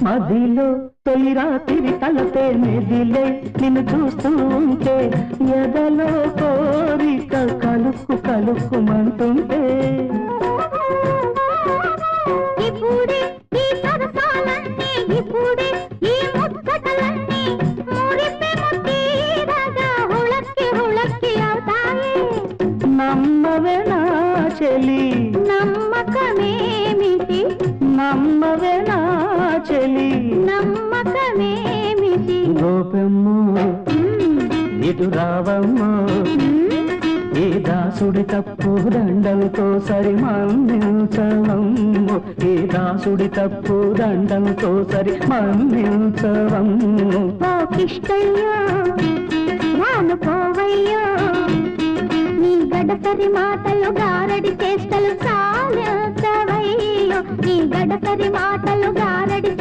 మదిలో తొలి రాత్రి తలపే మెదిలే నిన్ను చూస్తూ ఉంటే ఎదలో కోరిక కలుక్కు కలుక్కుమంటుంటే ఇప్పుడే ఈ సరసాలన్నీ ఇప్పుడే ఈ ముచ్చటలన్నీ మురిపి ముత్తీరగా హుళక్కి హుళక్కి అవుతాయి నమ్మవే నా చెలి నమ్మకమేమిటి నమ్మవే నా చెలి నమ్మకమేమిటి గోపెమ్మో ఇటు రావమ్మో ఈ దాసుడి తప్పు దండంతో సరి మన్నించవమ్ము ఈ దాసుడి తప్పు దండంతో సరి మన్నించవమ్ము ఓ కిష్టయ్యో రాను పోవయ్యో నీ గడసరి మాటలు గారడి చేష్టలు చాలవయ్యో నీ గడసరి మాటలు గారడి